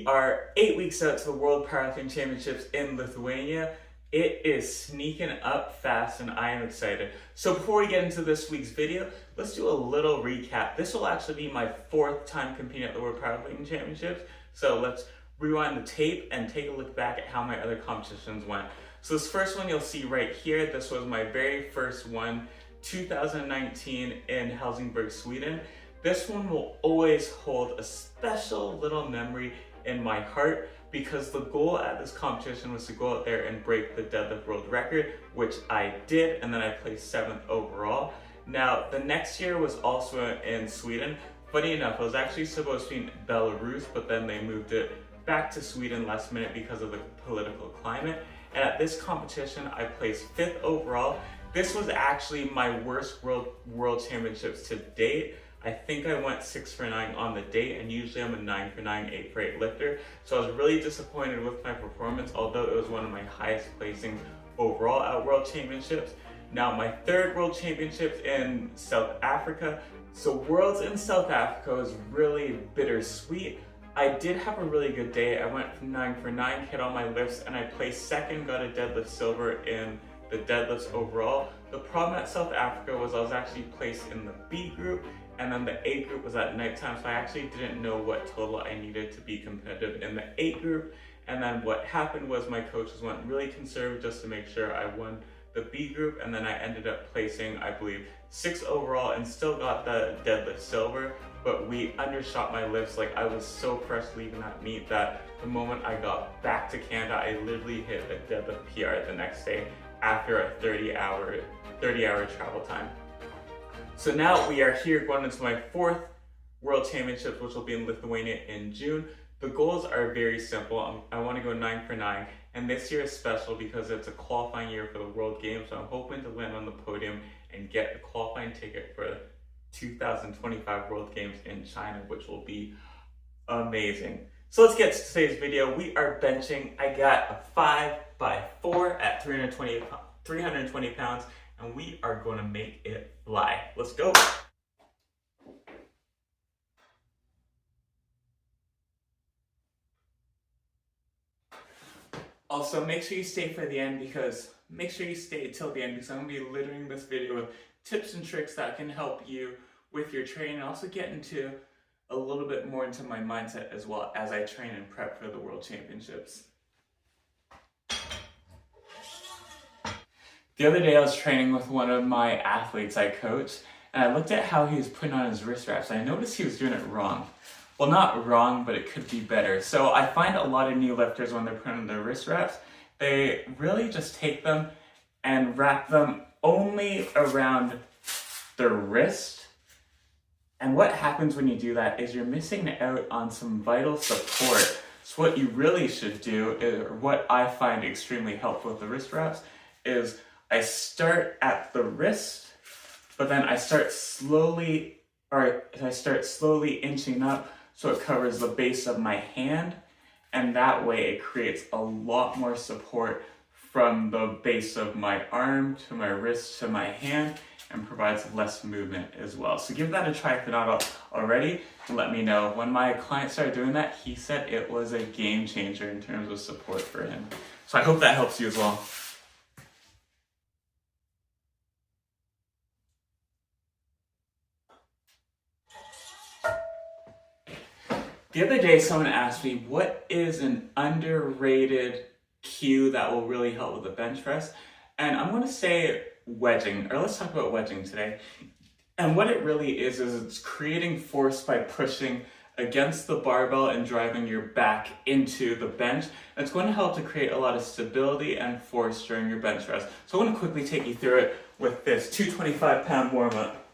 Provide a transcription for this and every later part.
are 8 weeks out to the World Powerlifting Championships in Lithuania. It is sneaking up fast and I am excited. So before we get into this week's video, let's do a little recap. This will actually be my 4th time competing at the World Powerlifting Championships. So let's rewind the tape and take a look back at how my other competitions went. So this first one you'll see right here, this was my very first one, 2019 in Helsingborg, Sweden. This one will always hold a special little memory in my heart because the goal at this competition was to go out there and break the deadlift world record, which I did, and then I placed 7th overall. Now, the next year was also in Sweden. Funny enough, it was actually supposed to be in Belarus, but then they moved it back to Sweden last minute because of the political climate. And at this competition, I placed 5th overall. This was actually my worst world championships to date. I think I went 6 for 9 on the date, and usually I'm a 9 for 9, 8 for 8 lifter. So I was really disappointed with my performance, although it was one of my highest placing overall at World Championships. Now my 3rd World Championships in South Africa. So Worlds in South Africa was really bittersweet. I did have a really good day. I went 9 for 9, hit all my lifts, and I placed 2nd, got a deadlift silver in the deadlifts overall. The problem at South Africa was I was actually placed in the B group, and then the A group was at nighttime, so I actually didn't know what total I needed to be competitive in the A group. And then what happened was my coaches went really conservative just to make sure I won the B group, and then I ended up placing, I believe, 6th overall and still got the deadlift silver, but we undershot my lifts. Like, I was so fresh leaving that meet that the moment I got back to Canada, I literally hit a deadlift PR the next day after a 30-hour travel time. So now we are here going into my 4th World Championships, which will be in Lithuania in June. The goals are very simple. I want to go 9 for 9, and this year is special because it's a qualifying year for the World Games, so I'm hoping to land on the podium and get a qualifying ticket for the 2025 World Games in China, which will be amazing. So let's get to today's video. We are benching. I got a 5x4 at 320 pounds, and we are going to make it fly. Let's go. Also, make sure you stay till the end because I'm going to be littering this video with tips and tricks that can help you with your training, and also get into a little bit more into my mindset as well as I train and prep for the World Championships. The other day I was training with one of my athletes I coach, and I looked at how he was putting on his wrist wraps, and I noticed he was doing it wrong. Well, not wrong, but it could be better. So I find a lot of new lifters, when they're putting on their wrist wraps, they really just take them and wrap them only around the wrist. And what happens when you do that is you're missing out on some vital support. So what you really should do, or what I find extremely helpful with the wrist wraps, is I start at the wrist, but then I start slowly inching up so it covers the base of my hand, and that way it creates a lot more support from the base of my arm to my wrist to my hand, and provides less movement as well. So give that a try if you're not already, and let me know. When my client started doing that, he said it was a game changer in terms of support for him. So I hope that helps you as well. The other day, someone asked me, what is an underrated cue that will really help with the bench press? And I'm going to say wedging, or let's talk about wedging today. And what it really is it's creating force by pushing against the barbell and driving your back into the bench. And it's going to help to create a lot of stability and force during your bench press. So I want to quickly take you through it with this 225-pound warm-up.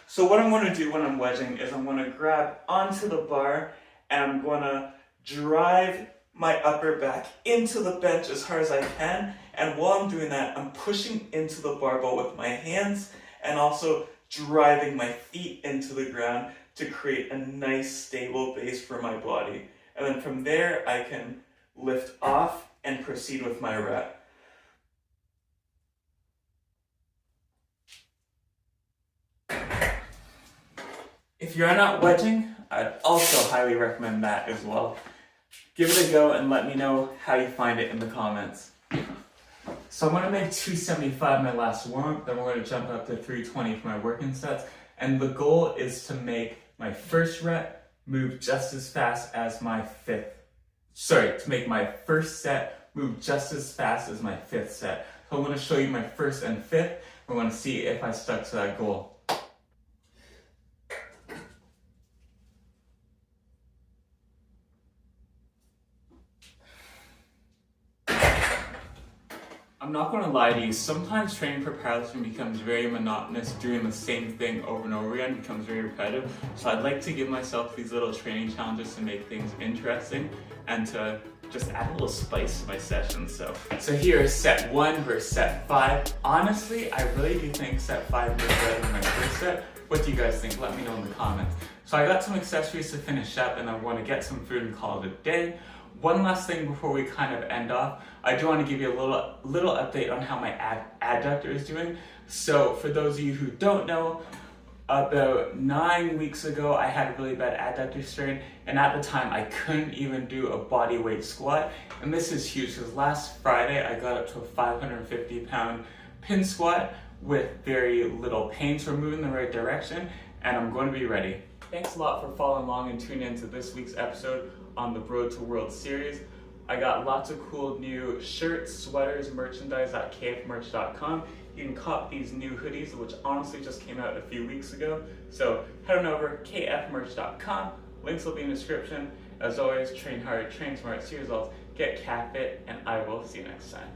So what I'm going to do when I'm wedging is I'm going to grab onto the bar, and I'm going to drive my upper back into the bench as hard as I can. And while I'm doing that, I'm pushing into the barbell with my hands and also driving my feet into the ground to create a nice stable base for my body. And then from there, I can lift off and proceed with my rep. If you're not wedging, I'd also highly recommend that as well. Give it a go and let me know how you find it in the comments. So I'm going to make 275 my last warm-up, then we're going to jump up to 320 for my working sets. And the goal is to make my first rep move just as fast as my to make my first set move just as fast as my fifth set. So I'm going to show you my first and fifth. We're going to see if I stuck to that goal. I'm not going to lie to you, sometimes training for powerlifting becomes very monotonous, doing the same thing over and over again becomes very repetitive. So I'd like to give myself these little training challenges to make things interesting and to just add a little spice to my sessions. So here is set 1 versus set 5. Honestly, I really do think set 5 was better than my first set. What do you guys think? Let me know in the comments. So I got some accessories to finish up and I want to get some food and call it a day. One last thing before we kind of end off, I do want to give you a little update on how my adductor is doing. So for those of you who don't know, about 9 weeks ago I had a really bad adductor strain, and at the time I couldn't even do a body weight squat. And this is huge because last Friday I got up to a 550 pound pin squat with very little pain, so we're moving in the right direction and I'm going to be ready. Thanks a lot for following along and tuning into this week's episode on the Road to World series. I got lots of cool new shirts, sweaters, merchandise at kfmerch.com. You can cop these new hoodies, which honestly just came out a few weeks ago. So head on over kfmerch.com. Links will be in the description. As always, train hard, train smart, see results, get cat fit, and I will see you next time.